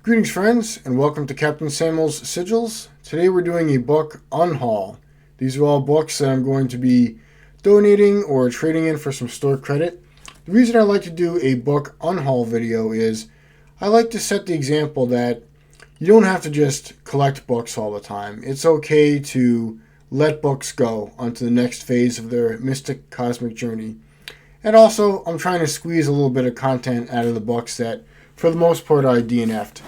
Greetings, friends, and welcome to Captain Samuel's Sigils. Today we're doing a book UNhaul. These are all books that I'm going to be donating or trading in for some store credit. The reason I like to do a book UNhaul video is I like to set the example that you don't have to just collect books all the time. It's okay to let books go onto the next phase of their mystic cosmic journey. And also, I'm trying to squeeze a little bit of content out of the books that, for the most part, I DNF'd.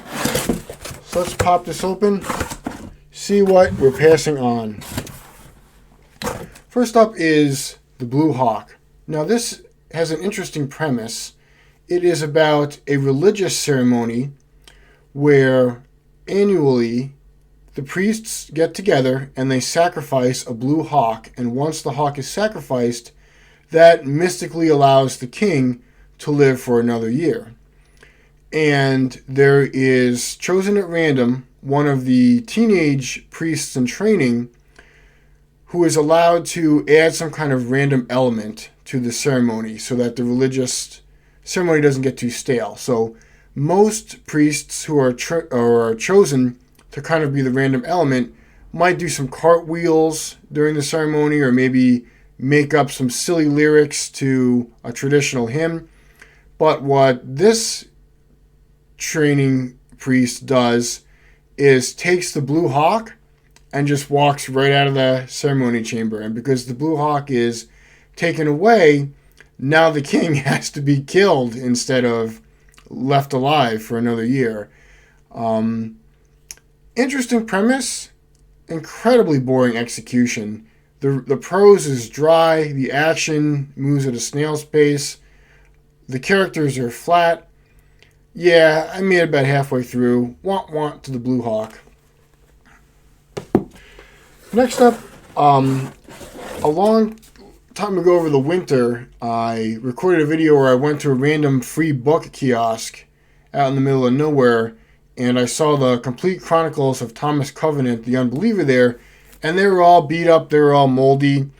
So let's pop this open, see what we're passing on. First up is the Blue Hawk. Now this has an interesting premise. It is about a religious ceremony where annually the priests get together and they sacrifice a blue hawk, and once the hawk is sacrificed, that mystically allows the king to live for another year. And there is, chosen at random, one of the teenage priests in training who is allowed to add some kind of random element to the ceremony so that the religious ceremony doesn't get too stale. So most priests who are chosen to kind of be the random element might do some cartwheels during the ceremony, or maybe make up some silly lyrics to a traditional hymn. But what this training priest does is takes the blue hawk and just walks right out of the ceremony chamber. And because the blue hawk is taken away, now the king has to be killed instead of left alive for another year. Interesting premise, incredibly boring execution. The prose is dry, the action moves at a snail's pace, the characters are flat. Yeah, I made it about halfway through. Want to the Blue Hawk. Next up, a long time ago over the winter, I recorded a video where I went to a random free book kiosk out in the middle of nowhere, and I saw the complete chronicles of Thomas Covenant, the Unbeliever there, and they were all beat up, they were all moldy.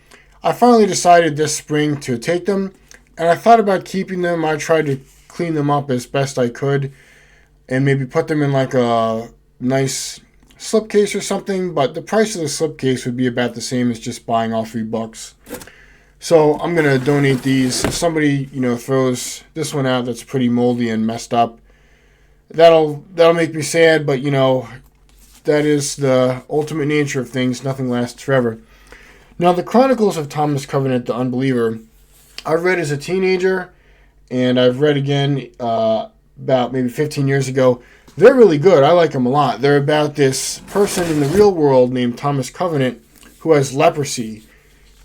I finally decided this spring to take them, and I thought about keeping them. I tried to clean them up as best I could and maybe put them in like a nice slipcase or something, but the price of the slipcase would be about the same as just buying all 3 books. So I'm going to donate these. If somebody, throws this one out that's pretty moldy and messed up, that'll make me sad, but that is the ultimate nature of things. Nothing lasts forever. Now, the Chronicles of Thomas Covenant, the Unbeliever, I've read as a teenager, and I've read again about maybe 15 years ago. They're really good. I like them a lot. They're about this person in the real world named Thomas Covenant who has leprosy,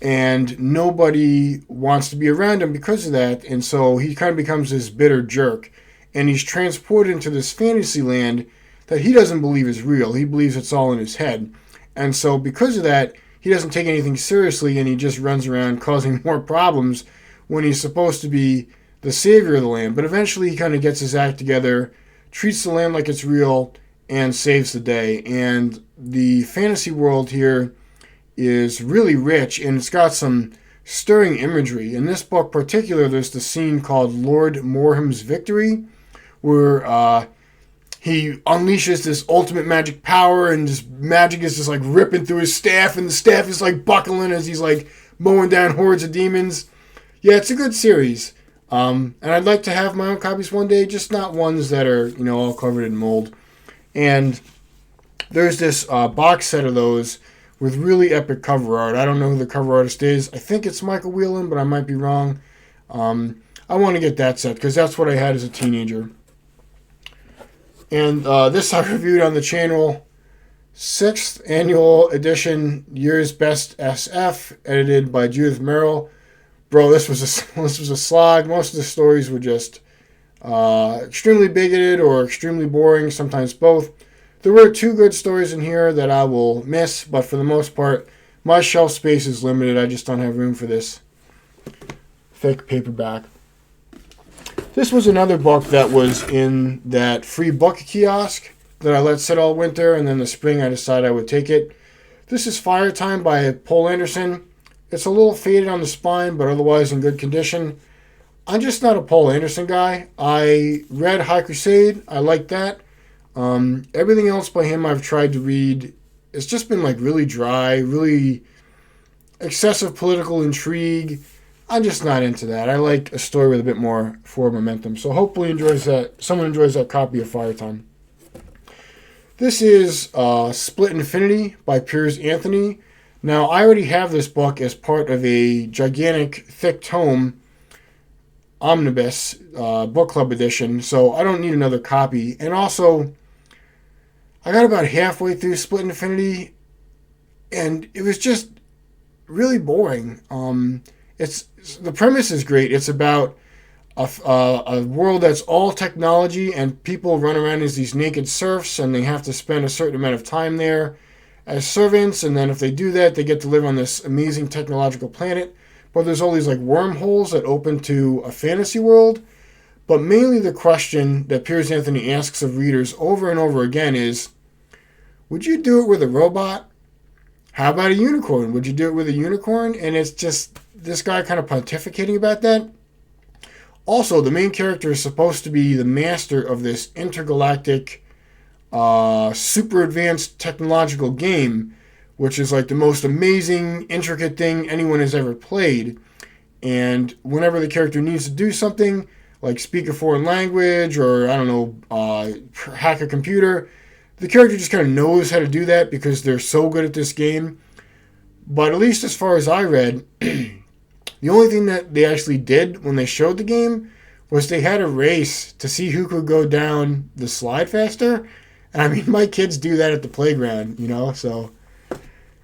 and nobody wants to be around him because of that, and so he kind of becomes this bitter jerk, and he's transported into this fantasy land that he doesn't believe is real. He believes it's all in his head. And so because of that, he doesn't take anything seriously, and he just runs around causing more problems when he's supposed to be the savior of the land. But eventually he kind of gets his act together, treats the land like it's real, and saves the day. And the fantasy world here is really rich, and it's got some stirring imagery. In this book in particular, there's the scene called Lord Morham's Victory, where he unleashes this ultimate magic power, and this magic is just like ripping through his staff, and the staff is like buckling as he's like mowing down hordes of demons. Yeah, it's a good series. And I'd like to have my own copies one day, just not ones that are, all covered in mold. And there's this box set of those with really epic cover art. I don't know who the cover artist is. I think it's Michael Whelan, but I might be wrong. I want to get that set because that's what I had as a teenager. And this I reviewed on the channel, 6th annual edition, Year's Best SF, edited by Judith Merrill. Bro, this was a slog. Most of the stories were just extremely bigoted or extremely boring, sometimes both. There were 2 good stories in here that I will miss, but for the most part, my shelf space is limited. I just don't have room for this thick paperback. This was another book that was in that free book kiosk that I let sit all winter, and then the spring I decided I would take it. This is Fire Time by Poul Anderson. It's a little faded on the spine, but otherwise in good condition. I'm just not a Poul Anderson guy. I read High Crusade. I liked that. Everything else by him I've tried to read. It's just been like really dry, really excessive political intrigue. I'm just not into that. I like a story with a bit more forward momentum. So hopefully someone enjoys that copy of Fire Time. This is Split Infinity by Piers Anthony. Now, I already have this book as part of a gigantic, thick tome omnibus book club edition, so I don't need another copy. And also, I got about halfway through Split Infinity, and it was just really boring. The premise is great. It's about a world that's all technology, and people run around as these naked serfs, and they have to spend a certain amount of time there as servants, and then if they do that, they get to live on this amazing technological planet. But there's all these like wormholes that open to a fantasy world. But mainly the question that Piers Anthony asks of readers over and over again is, would you do it with a robot? How about a unicorn? Would you do it with a unicorn? And it's just this guy kind of pontificating about that. Also, the main character is supposed to be the master of this intergalactic, super advanced technological game, which is like the most amazing, intricate thing anyone has ever played. And whenever the character needs to do something, like speak a foreign language or, I don't know, hack a computer, the character just kind of knows how to do that because they're so good at this game. But at least as far as I read, the only thing that they actually did when they showed the game was they had a race to see who could go down the slide faster. And I mean, my kids do that at the playground, so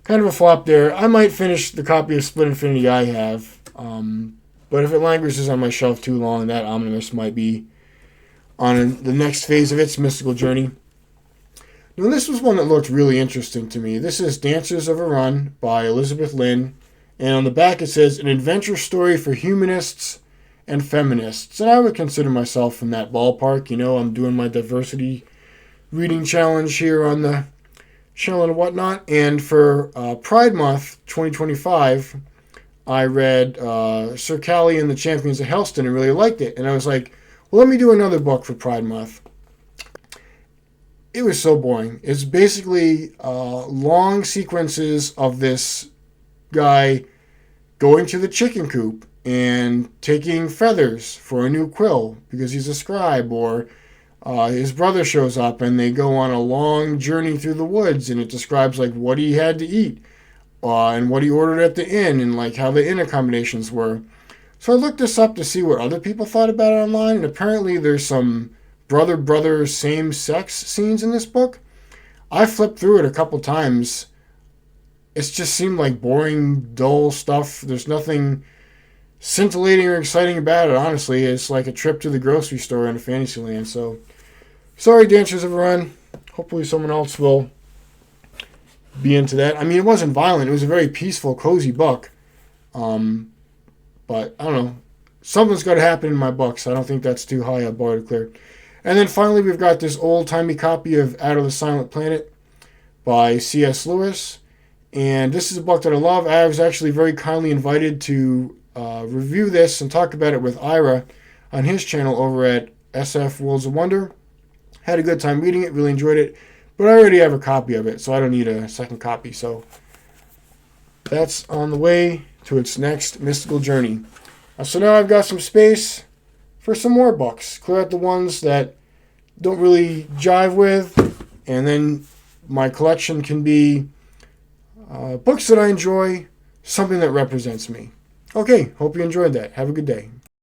kind of a flop there. I might finish the copy of Split Infinity I have, but if it languishes on my shelf too long, that omnibus might be on the next phase of its mystical journey. Now, this was one that looked really interesting to me. This is Dancers of a Run by Elizabeth Lynn, and on the back it says, an adventure story for humanists and feminists. And I would consider myself in that ballpark. I'm doing my diversity reading challenge here on the channel and whatnot. And for Pride Month 2025, I read Sir Callie and the Champions of Helston and really liked it. And I was like, well, let me do another book for Pride Month. It was so boring. It's basically long sequences of this guy going to the chicken coop and taking feathers for a new quill because he's a scribe, or his brother shows up and they go on a long journey through the woods, and it describes like what he had to eat and what he ordered at the inn and like how the inn accommodations were. So I looked this up to see what other people thought about it online, and apparently there's some brother same sex scenes in this book. I flipped through it a couple times. It just seemed like boring, dull stuff. There's nothing scintillating or exciting about it, honestly. It's like a trip to the grocery store in a Fantasyland. So, sorry, Dancers of a Run. Hopefully someone else will be into that. I mean, it wasn't violent. It was a very peaceful, cozy book. But, I don't know. Something's got to happen in my books. I don't think that's too high a bar to clear. And then finally, we've got this old-timey copy of Out of the Silent Planet by C.S. Lewis. And this is a book that I love. I was actually very kindly invited to review this and talk about it with Ira on his channel over at SF Worlds of Wonder. Had a good time reading it, really enjoyed it. But I already have a copy of it, so I don't need a second copy. So that's on the way to its next mystical journey. So now I've got some space for some more books. Clear out the ones that don't really jive with, and then my collection can be books that I enjoy, something that represents me. Okay, hope you enjoyed that. Have a good day.